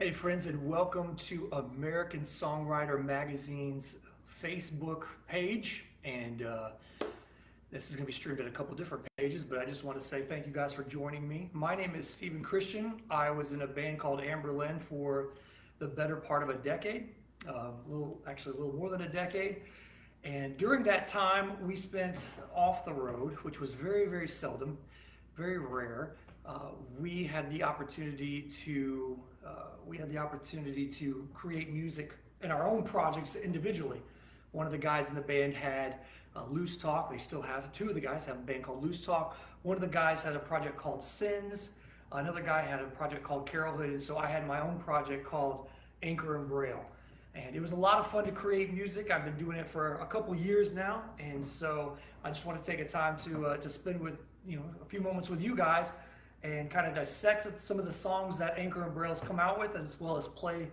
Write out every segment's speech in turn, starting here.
Hey friends, and welcome to American Songwriter Magazine's Facebook page. And this is going to be streamed at a couple different pages, but I just want to say thank you guys for joining me. My name is Stephen Christian. I was in a band called Anberlin for the better part of a decade, actually a little more than a decade. And during that time, we spent off the road, which was very, very seldom, very rare. We had the opportunity to create music in our own projects individually. One of the guys in the band had Loose Talk. They still have. Two of the guys have a band called Loose Talk. One of the guys had a project called Sins. Another guy had a project called Carolhood. And so I had my own project called Anchor Braille. And it was a lot of fun to create music. I've been doing it for a couple years now, and so I just want to take a time to spend with a few moments with you guys and kind of dissect some of the songs that Anchor Braille has come out with, as well as play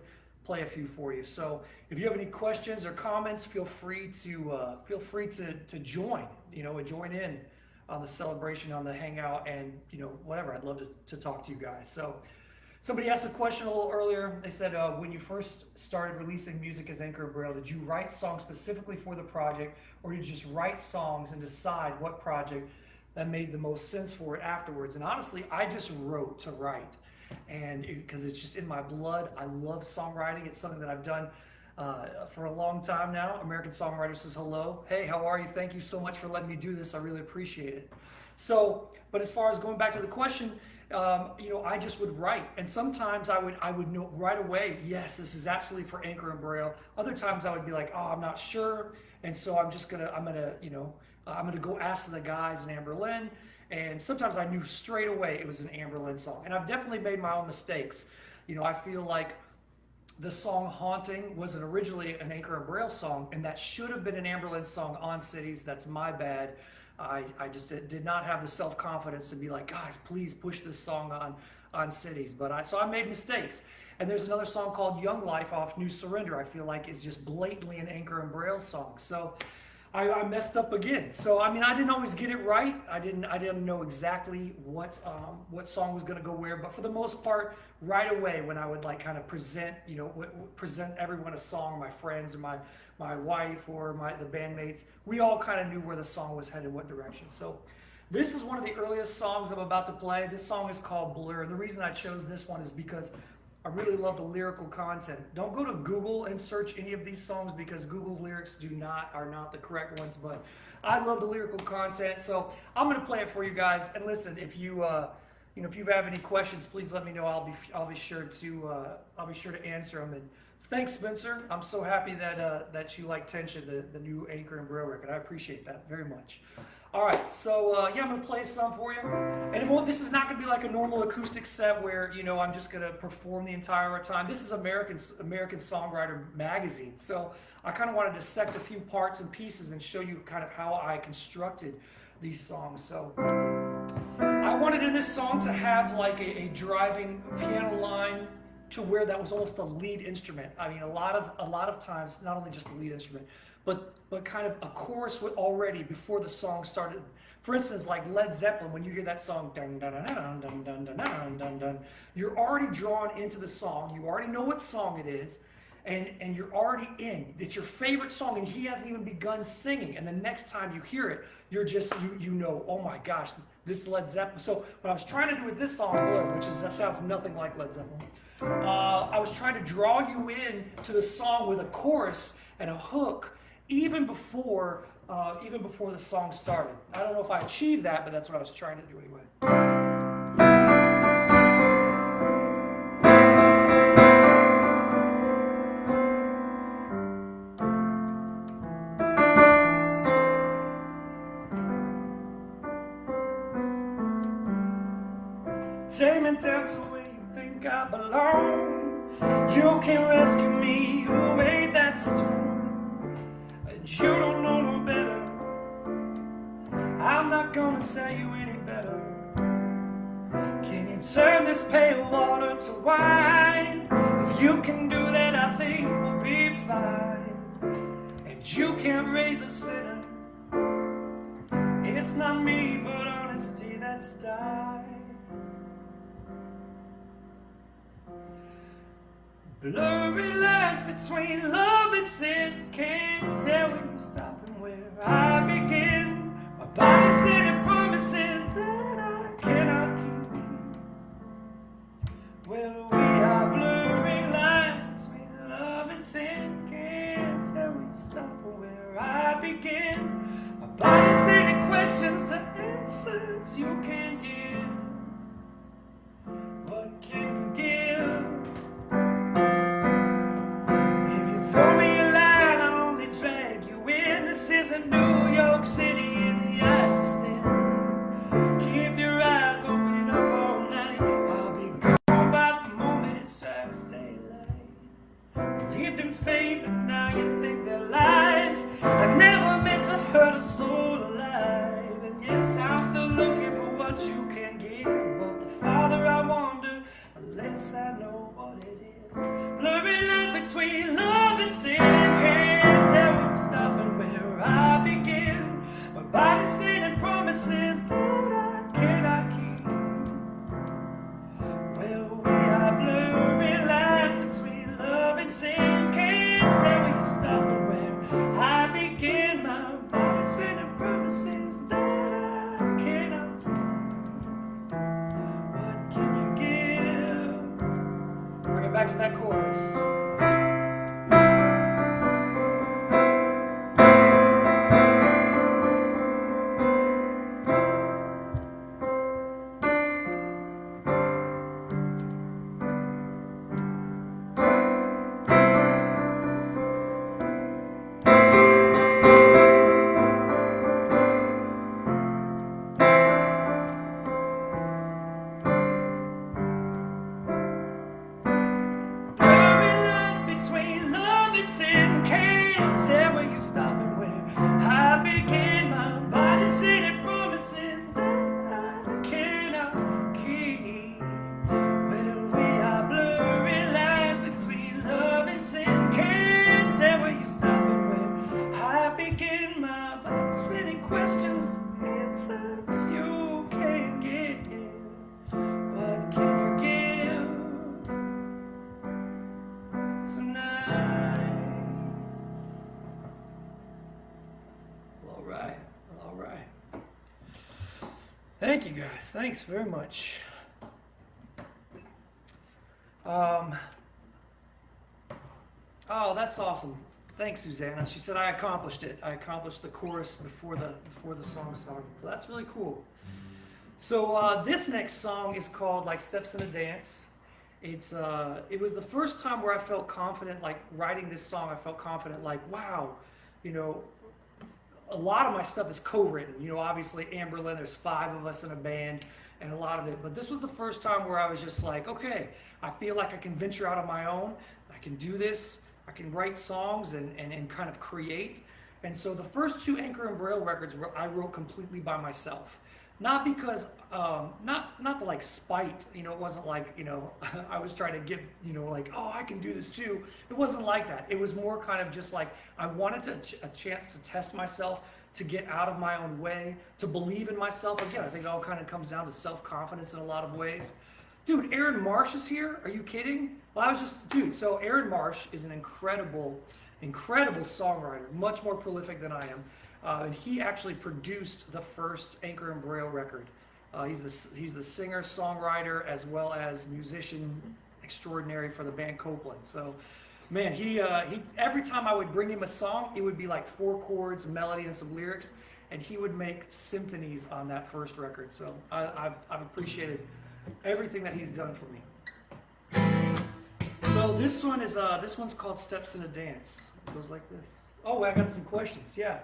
a few for you. So if you have any questions or comments, feel free to join in on the celebration, on the hangout, and whatever. I'd love to talk to you guys. So. Somebody asked a question a little earlier. They said, when you first started releasing music as Anchor Braille, did you write songs specifically for the project, or did you just write songs and decide what project that made the most sense for it afterwards? And honestly, I just wrote to write, and because it's just in my blood. I love songwriting. It's something that I've done for a long time now. American Songwriter says hello. Hey, how are you? Thank you so much for letting me do this. I really appreciate it. So, but as far as going back to the question, I just would write, and sometimes I would know right away, yes, this is absolutely for Anchor and Braille. Other times I would be like, oh, I'm not sure, and so I'm gonna go ask the guys in Anberlin. And sometimes I knew straight away it was an Anberlin song, and I've definitely made my own mistakes. I feel like the song "Haunting" wasn't originally an Anchor and Braille song, and that should have been an Anberlin song on Cities. That's my bad. I just did not have the self-confidence to be like, guys, please push this song on Cities. So I made mistakes. And there's another song called Young Life off New Surrender, I feel like is just blatantly an Anchor and Braille song. So I messed up again. So I mean, I didn't always get it right. I didn't know exactly what song was going to go where, but for the most part, right away when I would like kind of present everyone a song, my friends or my wife or the bandmates, we all kind of knew where the song was headed, what direction. So this is one of the earliest songs I'm about to play. This song is called Blur. The reason I chose this one is because I really love the lyrical content. Don't go to Google and search any of these songs because Google's lyrics are not the correct ones, but I love the lyrical content. So I'm going to play it for you guys. And listen, if you have any questions, please let me know. I'll be sure to answer them. And thanks, Spencer. I'm so happy that you like Tension, the new Anchor and Braille record. I appreciate that very much. All right, so I'm going to play some for you. And this is not going to be like a normal acoustic set where, I'm just going to perform the entire time. This is American Songwriter Magazine. So I kind of want to dissect a few parts and pieces and show you kind of how I constructed these songs. So I wanted in this song to have like a driving piano line to where that was almost the lead instrument. I mean, a lot of times, not only just the lead instrument, but kind of a chorus would already before the song started. For instance, like Led Zeppelin, when you hear that song, dun dun dun dun dun dun dun dun dun dun, you're already drawn into the song. You already know what song it is, and you're already in. It's your favorite song, and he hasn't even begun singing. And the next time you hear it, you're just oh my gosh, this Led Zeppelin. So what I was trying to do with this song, Blur, that sounds nothing like Led Zeppelin. I was trying to draw you in to the song with a chorus and a hook even before the song started. I don't know if I achieved that, but that's what I was trying to do anyway. Take me down to where you think I belong. You can rescue me away that storm. You don't know no better. I'm not gonna tell you any better. Can you turn this pale water to wine? If you can do that, I think we'll be fine. And you can't raise a sinner. It's not me, but honesty that's died. Blurry lines between love and sin. Can't tell when you stop and where I begin. My body sending promises that I cannot keep. Well, we are blurry lines between love and sin. Can't tell when you stop and where I begin. My body sending questions to answers you can't give. What can you give? Throw me a line, I'll only drag you in. This isn't New York City and the ice is thin. Keep your eyes open up all night. I'll be gone by the moment it strikes daylight. Believed in fate, but now you think they're lies. I never meant to hurt a soul alive. And yes, I'm still looking for what you can give. But the farther I wander, the less I know what it is. Blurry lines between love and sin. Can't tell when you stop and where I begin. My body's sending promises that I cannot keep. Well, we are blurry lines between love and sin. Can't tell when you stop and where I begin. My body's sending promises that I cannot keep. What can you give? Bring it back to that chorus. Thank you guys. Thanks very much. Oh, that's awesome. Thanks, Susanna. She said I accomplished it. I accomplished the chorus before the song started. So that's really cool. So this next song is called like Steps in a Dance. It was the first time where I felt confident, like writing this song. I felt confident, like wow, you know. A lot of my stuff is co-written. You know, obviously Anberlin, there's 5 of us in a band and a lot of it. But this was the first time where I was just like, okay, I feel like I can venture out on my own. I can do this. I can write songs and kind of create. And so the first 2 Anchor and Braille records I wrote completely by myself. Not because, not to like spite, you know, it wasn't like, you know, I was trying to get, you know, like, oh, I can do this too. It wasn't like that. It was more kind of just like, I wanted a chance to test myself, to get out of my own way, to believe in myself. Again, I think it all kind of comes down to self-confidence in a lot of ways. Dude, Aaron Marsh is here. Are you kidding? Well, I was just, dude, so Aaron Marsh is an incredible songwriter, much more prolific than I am. And he actually produced the first Anchor and Braille record. He's the singer, songwriter, as well as musician extraordinary for the band Copeland. So, man, he every time I would bring him a song, it would be like 4 chords, melody, and some lyrics, and he would make symphonies on that first record. So I've appreciated everything that he's done for me. So this one's called Steps in a Dance. It goes like this. Oh, I got some questions. Yeah.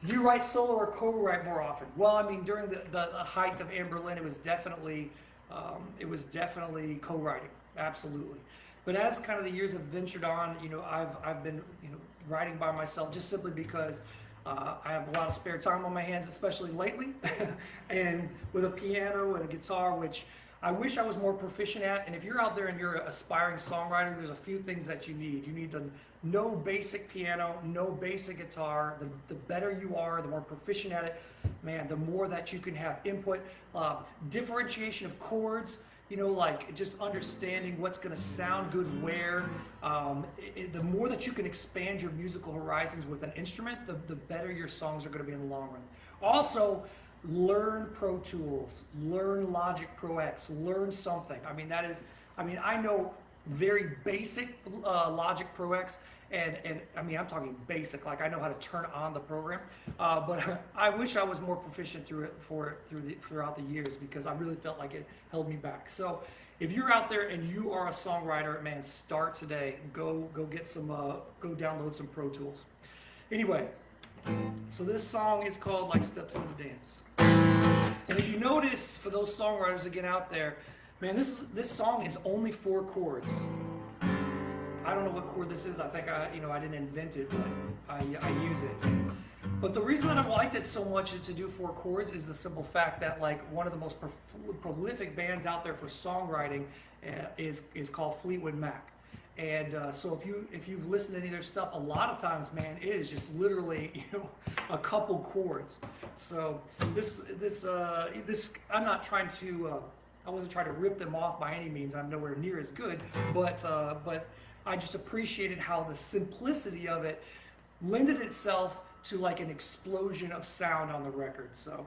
Do you write solo or co-write more often? Well, I mean, during the height of Anberlin, it was definitely co-writing, absolutely. But as kind of the years have ventured on, you know, I've been, you know, writing by myself just simply because I have a lot of spare time on my hands, especially lately, and with a piano and a guitar, which I wish I was more proficient at. And if you're out there and you're an aspiring songwriter, there's a few things that you need. You need to know basic piano, know basic guitar. The better you are, the more proficient at it, man, the more that you can have input, differentiation of chords, like just understanding what's going to sound good where. The more that you can expand your musical horizons with an instrument, the better your songs are going to be in the long run. Also, learn Pro Tools, learn Logic Pro X, learn something. I know very basic Logic Pro X, and I'm talking basic, like I know how to turn on the program, but I wish I was more proficient throughout the years, because I really felt like it held me back. So if you're out there and you are a songwriter, man, start today. Go get some, go download some Pro Tools. Anyway, so this song is called Like Steps in the Dance. And if you notice, for those songwriters again out there, man, this song is only 4 chords. I don't know what chord this is. I think I didn't invent it, but I use it. But the reason that I liked it so much to do 4 chords is the simple fact that, like, one of the most prolific bands out there for songwriting is called Fleetwood Mac. And so if you've listened to any of their stuff, a lot of times, man, it is just literally a couple chords. So this I'm not trying to I wasn't trying to rip them off by any means. I'm nowhere near as good, but I just appreciated how the simplicity of it lended itself to like an explosion of sound on the record. So.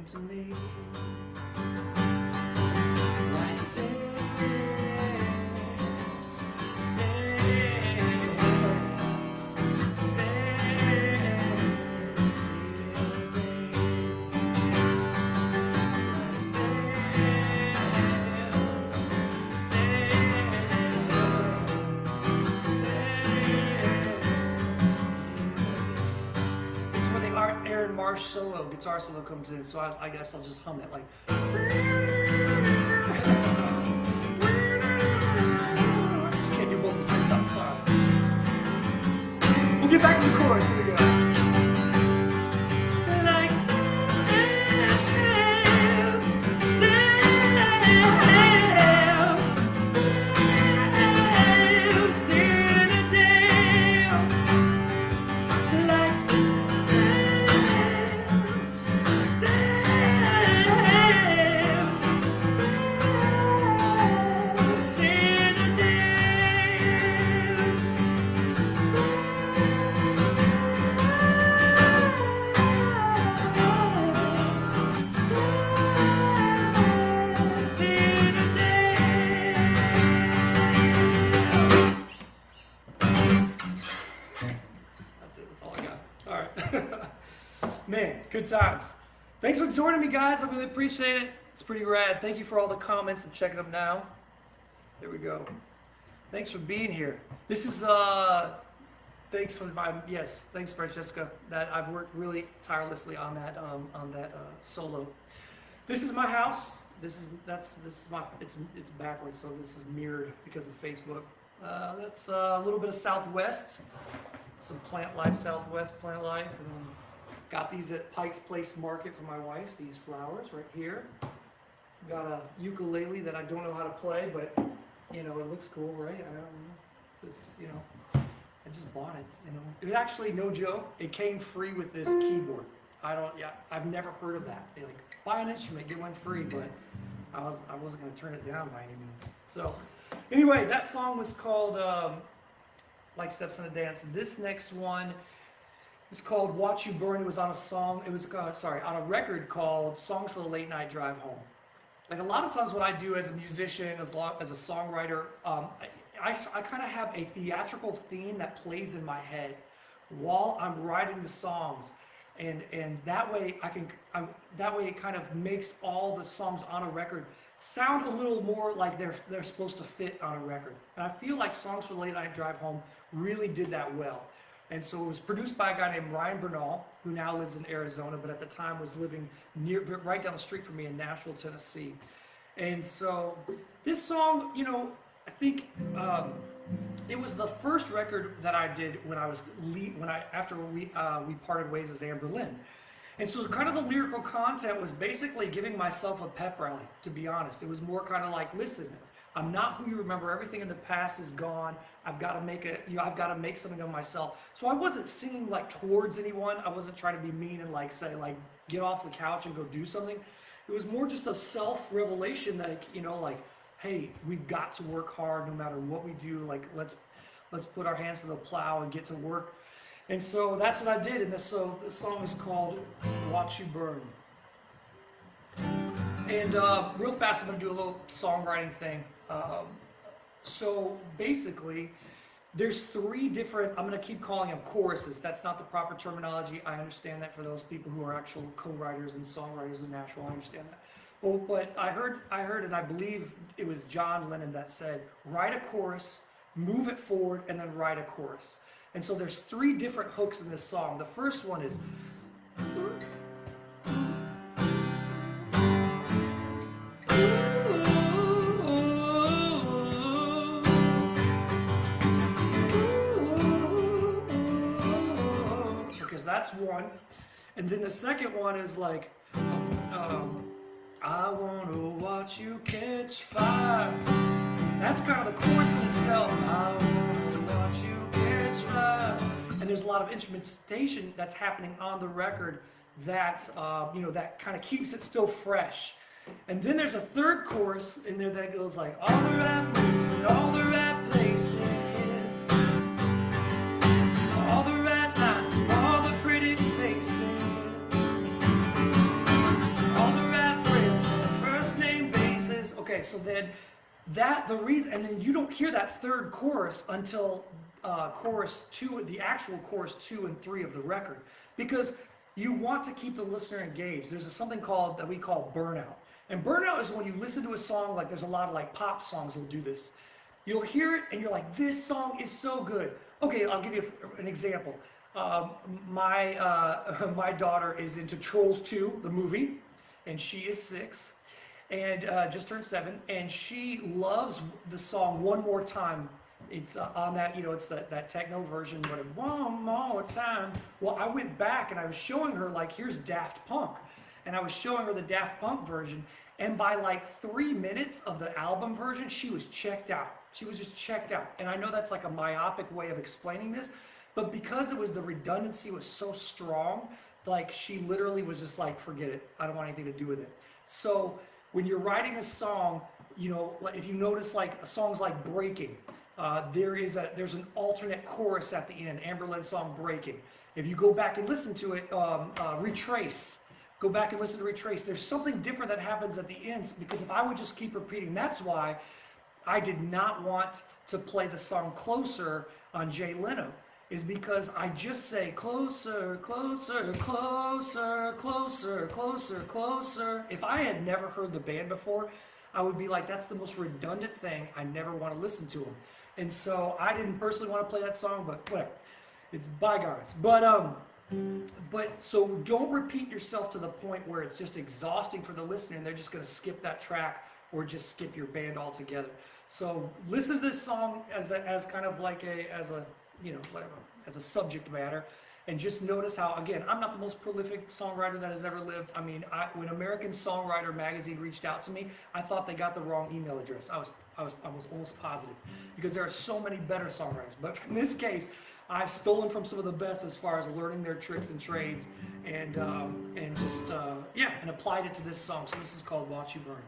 To me, like stairs, Marsh solo, guitar solo comes in, so I guess I'll just hum it like. I just can't do both at the same time, sorry. We'll get back to the chorus, here we go. Like man, good times. Thanks for joining me, guys. I really appreciate it. It's pretty rad. Thank you for all the comments and checking them now. There we go. Thanks for being here. This is thanks thanks Francesca. That I've worked really tirelessly on that solo. This is my house. This is my it's backwards, so this is mirrored because of Facebook. That's a little bit of Southwest, some plant life, Southwest plant life, and then got these at Pike's Place Market for my wife. These flowers right here. Got a ukulele that I don't know how to play, but it looks cool, right? I don't know. This, I just bought it. It actually, no joke, it came free with this keyboard. I've never heard of that. They buy an instrument, get one free, but I wasn't going to turn it down by any means. So anyway, that song was called Like Steps in a Dance. This next one is called Watch You Burn. It was on a song, it was, on a record called Songs for the Late Night Drive Home. And a lot of times what I do as a musician, as a songwriter, I kind of have a theatrical theme that plays in my head while I'm writing the songs. And that way that way it kind of makes all the songs on a record sound a little more like they're supposed to fit on a record. And I feel like Songs for the Late Night Drive Home really did that well. And so it was produced by a guy named Ryan Bernal, who now lives in Arizona, but at the time was living right down the street from me in Nashville, Tennessee. And so this song, you know, I think it was the first record that I did after we parted ways as Anberlin. And so kind of the lyrical content was basically giving myself a pep rally, to be honest. It was more kind of like, listen, I'm not who you remember. Everything in the past is gone. I've got to make something of myself. So I wasn't singing like towards anyone. I wasn't trying to be mean and like say like get off the couch and go do something. It was more just a self-revelation that, you know, like, hey, we've got to work hard no matter what we do. Like let's put our hands to the plow and get to work. And so that's what I did. And this song is called Watch You Burn. And real fast, I'm going to do a little songwriting thing. So basically, there's three different, I'm going to keep calling them choruses. That's not the proper terminology. I understand that for those people who are actual co-writers and songwriters in Nashville. I understand that. Well, but I heard, and I believe it was John Lennon that said, write a chorus, move it forward, and then write a chorus. And so there's three different hooks in this song. The first one is, because that's one. And then the second one is like, I want to watch you catch fire. That's kind of the chorus in itself. I want to watch you catch fire. And there's a lot of instrumentation that's happening on the record that, you know, that kind of keeps it still fresh. And then there's a third chorus in there that goes like, all the right moves in all the right places, all the right lines to all the pretty faces, all the right friends on a first name basis. Okay, so then and then you don't hear that third chorus until chorus 2, the actual chorus 2 and 3 of the record, because you want to keep the listener engaged. There's something that we call burnout. And burnout is when you listen to a song, like there's a lot of like pop songs that will do this. You'll hear it and you're like, this song is so good. Okay, I'll give you an example. My daughter is into Trolls 2, the movie, and she is 6 and just turned 7, and she loves the song One More Time. It's on that, you know, it's that techno version, but one more time. Well, I went back and I was showing her, like, here's Daft Punk. And I was showing her the Daft Punk version. And by like 3 minutes of the album version, she was checked out. She was just checked out. And I know that's like a myopic way of explaining this, but because the redundancy was so strong, like she literally was just like, forget it. I don't want anything to do with it. So when you're writing a song, you know, if you notice like songs like Breaking, there's an alternate chorus at the end, Anberlin's song Breaking. If you go back and listen to it, Retrace, go back and listen to Retrace, there's something different that happens at the end, because if I would just keep repeating, that's why I did not want to play the song Closer on Jay Leno, is because I just say closer, closer, closer, closer, closer, closer. If I had never heard the band before, I would be like, that's the most redundant thing. I never want to listen to them. And so I didn't personally want to play that song, but whatever. It's bygones. But so don't repeat yourself to the point where it's just exhausting for the listener and they're just going to skip that track or just skip your band altogether. So listen to this song as kind of like as a subject matter, And just notice how, again, I'm not the most prolific songwriter that has ever lived. I mean, when American Songwriter magazine reached out to me, I thought they got the wrong email address. I was almost positive, because there are so many better songwriters. But in this case, I've stolen from some of the best as far as learning their tricks and trades, and just yeah, and applied it to this song. So this is called "Watch You Burn."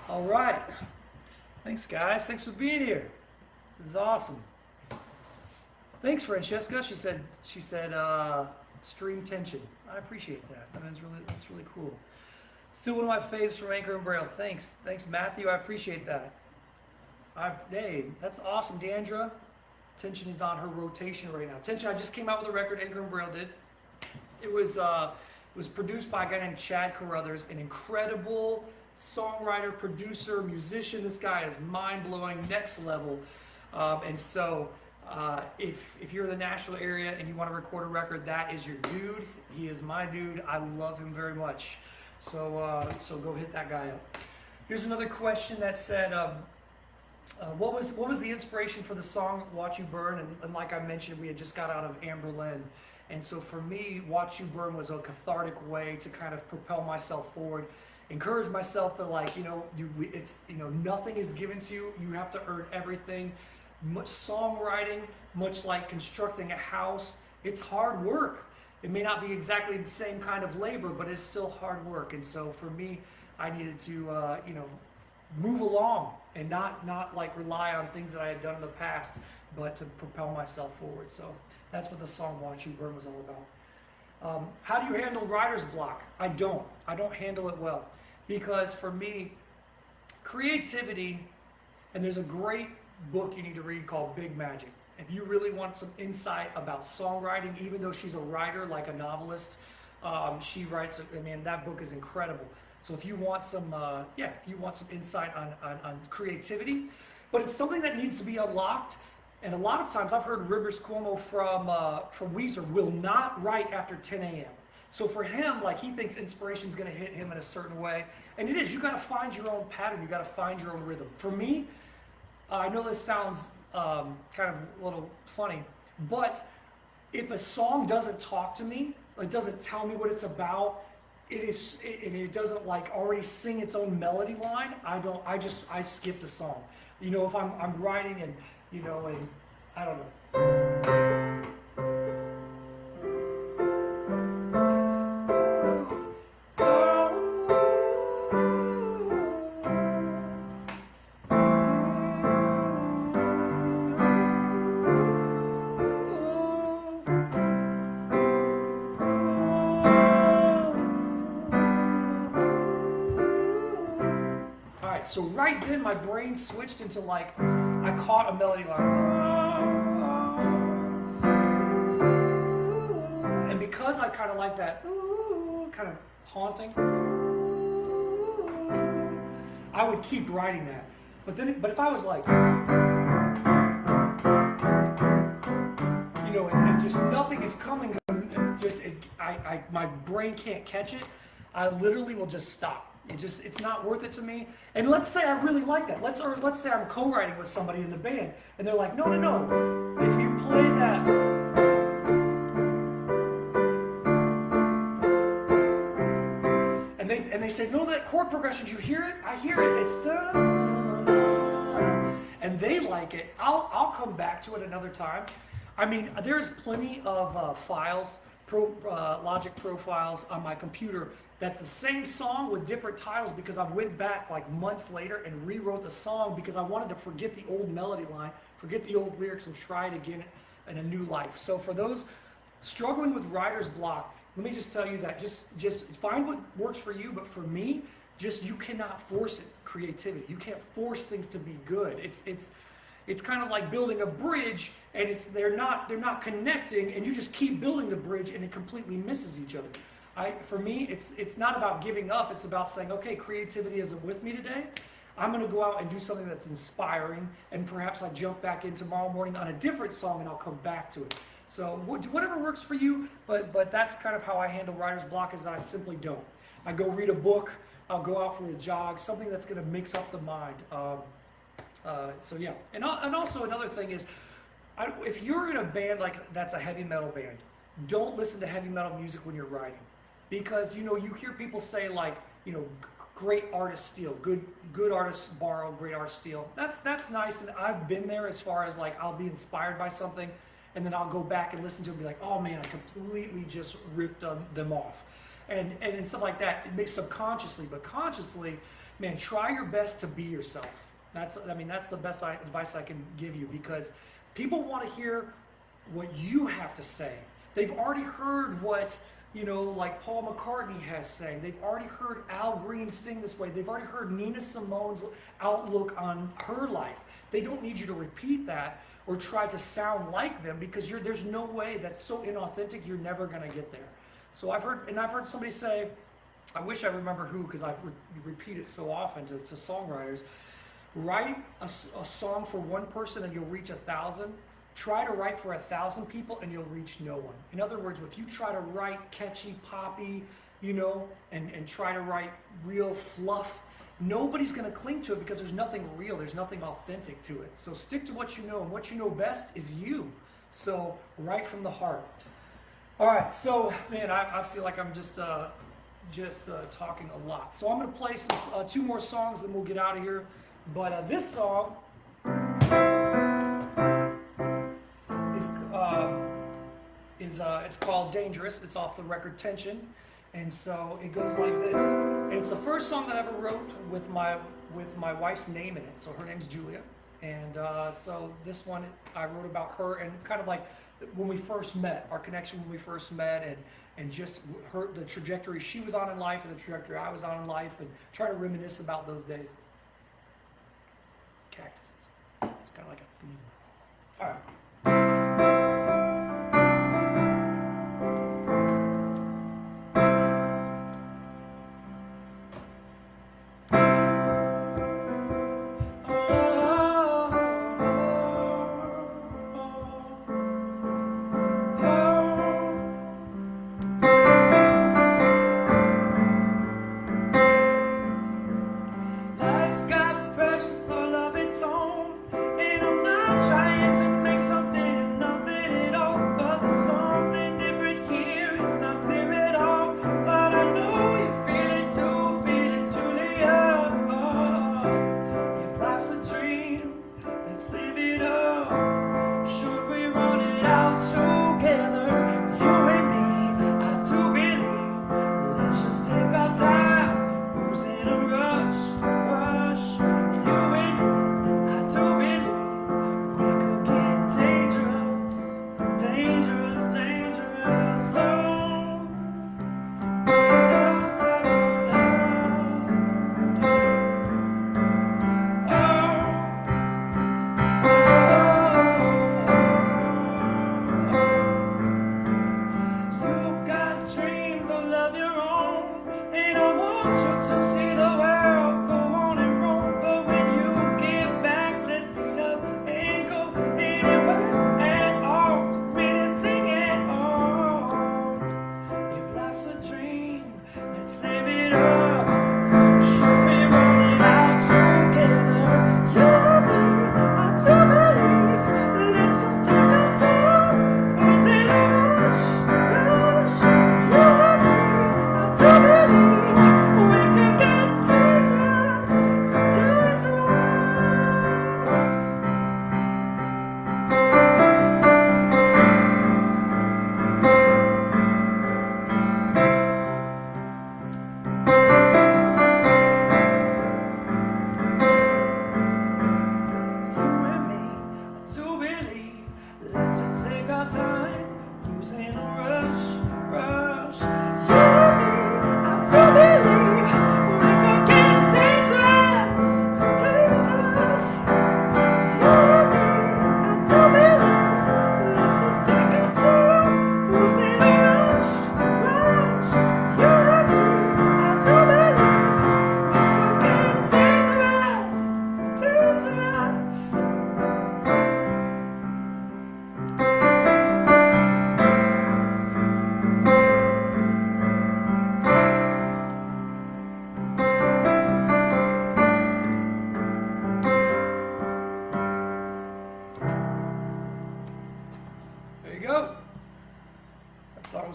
All right. Thanks, guys. Thanks for being here. This is awesome. Thanks, Francesca. She said stream tension. I appreciate that. That's really cool. Still one of my faves from Anchor and Braille. Thanks, Matthew. I appreciate that. Hey, that's awesome, Deandra. Tension is on her rotation right now. Tension, I just came out with a record. Anchor and Braille did. It was produced by a guy named Chad Carruthers, an incredible songwriter, producer, musician. This guy is mind-blowing, next level. And so if you're in the Nashville area and you want to record a record, that is your dude. He is my dude. I love him very much. So go hit that guy up. Here's another question that said, what was the inspiration for the song "Watch You Burn"? And like I mentioned, we had just got out of Anberlin, and so for me, "Watch You Burn" was a cathartic way to kind of propel myself forward, encourage myself to, like, nothing is given to you. You have to earn everything. Songwriting, much like constructing a house, it's hard work. It may not be exactly the same kind of labor, but it's still hard work. And so for me, I needed to, move along and not like rely on things that I had done in the past, but to propel myself forward. So that's what the song "Watch You Burn" was all about. How do you handle writer's block? I don't handle it well, because for me, creativity, and there's a great book you need to read called Big Magic. If you really want some insight about songwriting, even though she's a writer like a novelist, she writes, I mean, that book is incredible. So if you want some, if you want some insight on creativity, but it's something that needs to be unlocked. And a lot of times I've heard Rivers Cuomo from Weezer will not write after 10 a.m. So for him, like, he thinks inspiration is going to hit him in a certain way. And it is. You got to find your own pattern. You got to find your own rhythm. For me, I know this sounds kind of a little funny, but if a song doesn't talk to me, it doesn't tell me what it's about, it doesn't like already sing its own melody line, I skip the song. You know, if I'm writing and, you know, and I don't know. So right then my brain switched into, like, I caught a melody line. And because I kind of like that kind of haunting, I would keep writing that. But if I was like, you know, and just nothing is coming, my brain can't catch it, I literally will just stop. It's not worth it to me. And let's say I really like that. Let's say I'm co-writing with somebody in the band, and they're like, no. If you play that, and they say, no, that chord progression, you hear it? I hear it. It's and they like it. I'll come back to it another time. I mean, there's plenty of files, Logic Pro files on my computer. That's the same song with different titles, because I went back like months later and rewrote the song because I wanted to forget the old melody line, forget the old lyrics, and try it again in a new life. So for those struggling with writer's block, let me just tell you that just find what works for you. But for me, you cannot force it. Creativity. You can't force things to be good. It's kind of like building a bridge, and they're not connecting, and you just keep building the bridge, and it completely misses each other. For me, it's not about giving up. It's about saying, okay, creativity isn't with me today. I'm going to go out and do something that's inspiring, and perhaps I jump back in tomorrow morning on a different song, and I'll come back to it. So whatever works for you, but that's kind of how I handle writer's block, is that I simply don't. I go read a book. I'll go out for a jog, something that's going to mix up the mind. So yeah, and also another thing is, if you're in a band that's a heavy metal band, don't listen to heavy metal music when you're writing. Because, you know, you hear people say, like, you know, great artists steal, good artists borrow, great artists steal. That's nice, and I've been there as far as, like, I'll be inspired by something, and then I'll go back and listen to it and be like, oh man, I completely just ripped them off. And stuff like that, it makes subconsciously, but consciously, man, try your best to be yourself. That's the best advice I can give you, because people want to hear what you have to say. They've already heard what, you know, like Paul McCartney has sang. They've already heard Al Green sing this way. They've already heard Nina Simone's outlook on her life. They don't need you to repeat that or try to sound like them, because there's no way. That's so inauthentic. You're never going to get there. So I've heard somebody say, I wish I remember who, because I repeat it so often to songwriters, write a song for one person and you'll reach 1,000. Try to write for 1,000 people and you'll reach no one. In other words, if you try to write catchy, poppy, you know, and try to write real fluff, nobody's going to cling to it, because there's nothing real, there's nothing authentic to it. So stick to what you know, and what you know best is you. So write from the heart. All right, so man, I feel like I'm just talking a lot. So I'm going to play some 2 more songs, then we'll get out of here. But this song is called Dangerous. It's off the record Tension, and so it goes like this. And it's the first song that I ever wrote with my wife's name in it. So her name's Julia, and so this one I wrote about her, and kind of like when we first met, our connection when we first met, and just the trajectory she was on in life and the trajectory I was on in life, and try to reminisce about those days. Cactuses. It's kind of like a theme. All right.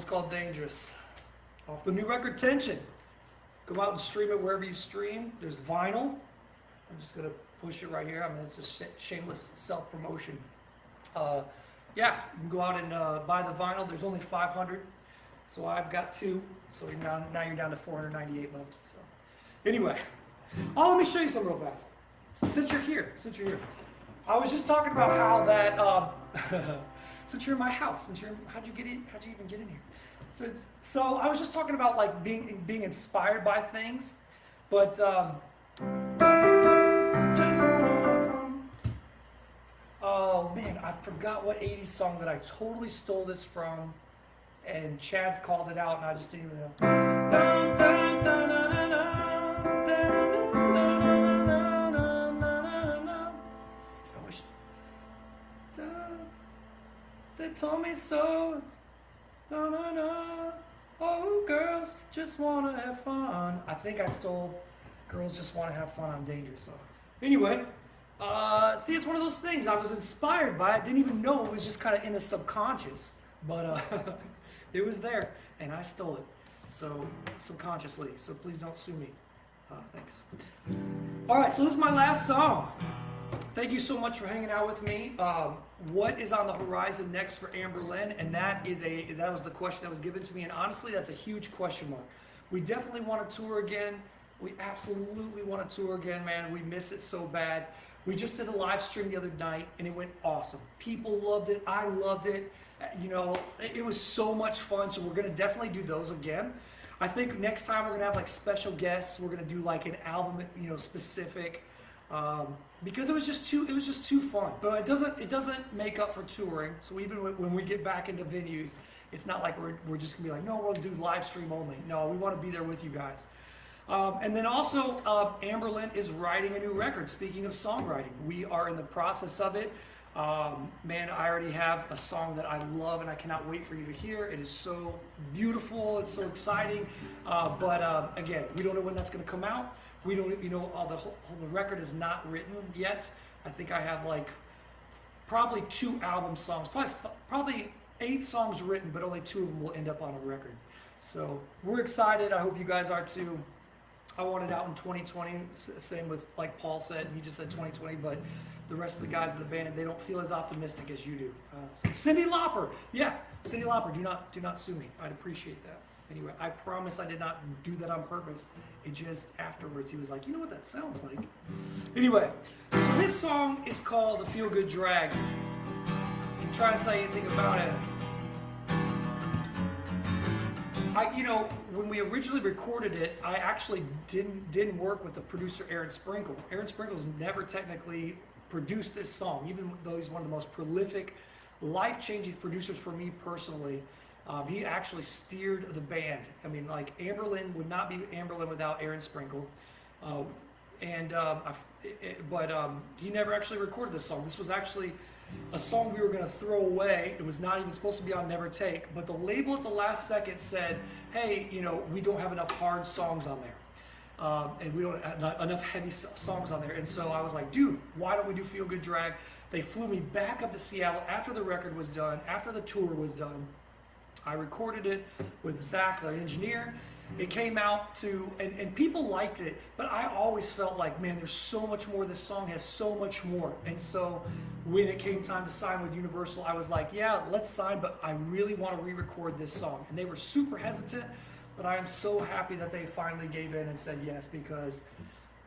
Called Dangerous, off the new record Tension. Go out and stream it wherever you stream. There's vinyl. I'm just gonna push it right here. I mean, it's just shameless self-promotion. Yeah, you can go out and buy the vinyl. There's only 500, so I've got 2. So now you're down to 498 left. So anyway, let me show you something real fast. Since you're here, I was just talking about how that. Since you're in my house, how'd you get in? How'd you even get in here? So I was just talking about like being inspired by things, but oh man, I forgot what 80s song that I totally stole this from, and Chad called it out, and I just didn't even know. They told me so. No, no, no. Oh, girls just want to have fun. I think I stole Girls Just Want to Have Fun on Dangerous. So anyway, see, it's one of those things. I was inspired by it. Didn't even know it was just kind of in the subconscious. But it was there, and I stole it. So subconsciously. So please don't sue me. Thanks. All right, so this is my last song. Thank you so much for hanging out with me. What is on the horizon next for Anberlin? And that was the question that was given to me. And honestly, that's a huge question mark. We definitely want to tour again. We absolutely want to tour again, man. We miss it so bad. We just did a live stream the other night, and it went awesome. People loved it. I loved it. You know, it was so much fun. So we're gonna definitely do those again. I think next time we're gonna have like special guests. We're gonna do like an album, you know, specific, because it was just too fun. But it doesn't make up for touring. So even when we get back into venues, it's not like we're just gonna be like, no, we'll do live stream only. No, we want to be there with you guys. And then also, Anberlin is writing a new record. Speaking of songwriting, we are in the process of it. Man, I already have a song that I love and I cannot wait for you to hear. It is so beautiful, it's so exciting. But again, we don't know when that's going to come out. We don't, you know, the record is not written yet. I think I have like probably 2 album songs, probably 8 songs written, but only 2 of them will end up on a record. So we're excited. I hope you guys are too. I want it out in 2020, same with, like Paul said, he just said 2020, but the rest of the guys in the band, they don't feel as optimistic as you do. So Cyndi Lauper, yeah, Cyndi Lauper, do not sue me. I'd appreciate that. Anyway, I promise I did not do that on purpose. It just afterwards, he was like, you know what that sounds like? Anyway, so this song is called The Feel Good Drag. I'm trying to tell you anything about it. You know, when we originally recorded it, I actually didn't work with the producer Aaron Sprinkle. Aaron Sprinkle's never technically produced this song, even though he's one of the most prolific, life-changing producers for me personally. He actually steered the band. I mean, like, Anberlin would not be Anberlin without Aaron Sprinkle. But he never actually recorded this song. This was actually a song we were going to throw away. It was not even supposed to be on Never Take, but the label at the last second said, hey, you know, we don't have enough hard songs on there. And we don't have enough heavy songs on there. And so I was like, dude, why don't we do Feel Good Drag? They flew me back up to Seattle after the record was done, after the tour was done. I recorded it with Zach, the engineer. It came out to, and people liked it, but I always felt like, man, there's so much more. This song has so much more. And so when it came time to sign with Universal, I was like, yeah, let's sign, but I really want to re-record this song. And they were super hesitant, but I am so happy that they finally gave in and said yes, because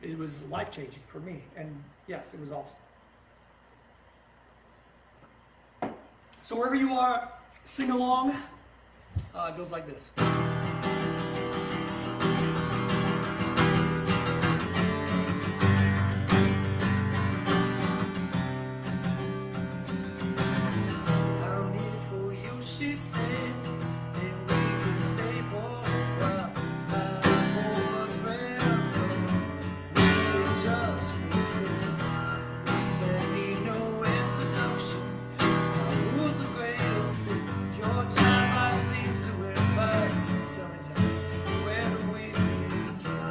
it was life-changing for me. And yes, it was awesome. So wherever you are, sing along. It goes like this. She said, and we can stay for a while. Our friends go, we just pretend. At least there need no introduction. Our rules are great and sick. Your time I seem to invite. Tell me, where do we begin?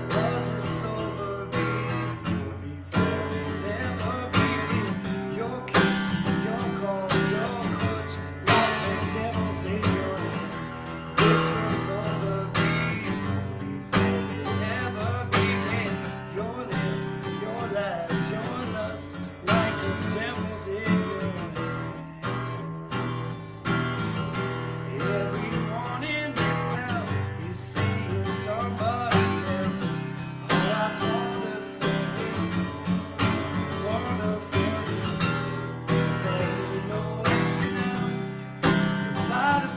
Was this over before we never begin? Your kiss. Tired of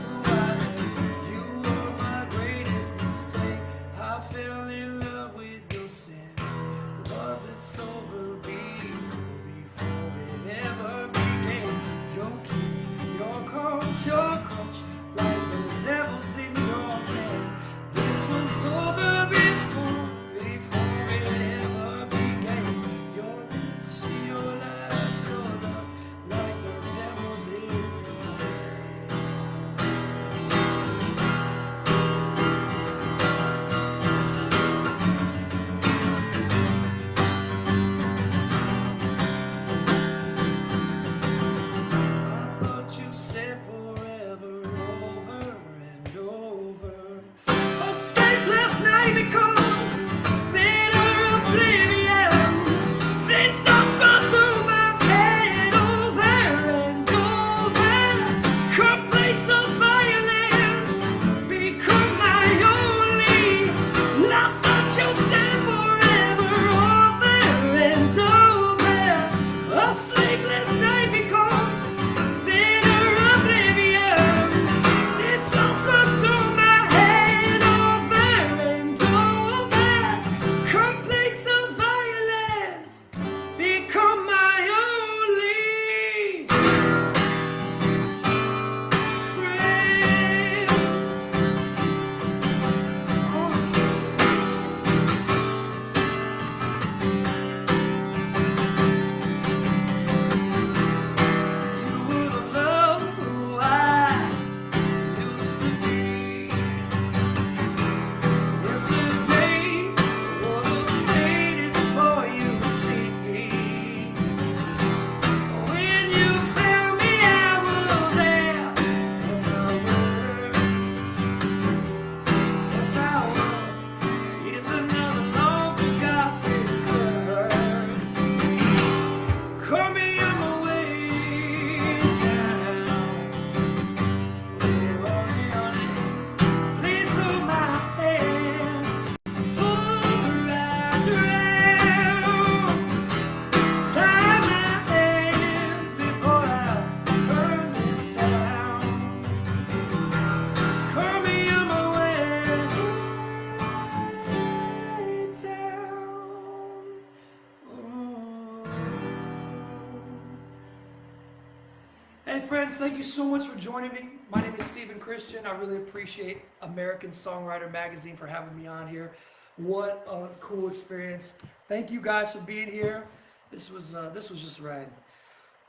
friends, thank you so much for joining me. My name is Stephen Christian. I really appreciate American Songwriter magazine for having me on here. What a cool experience. Thank you guys for being here. This was just rad.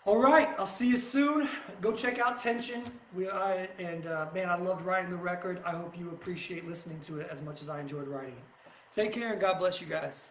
All right, I'll see you soon. Go check out Tension. Man, I loved writing the record. I hope you appreciate listening to it as much as I enjoyed writing it. Take care and God bless you guys.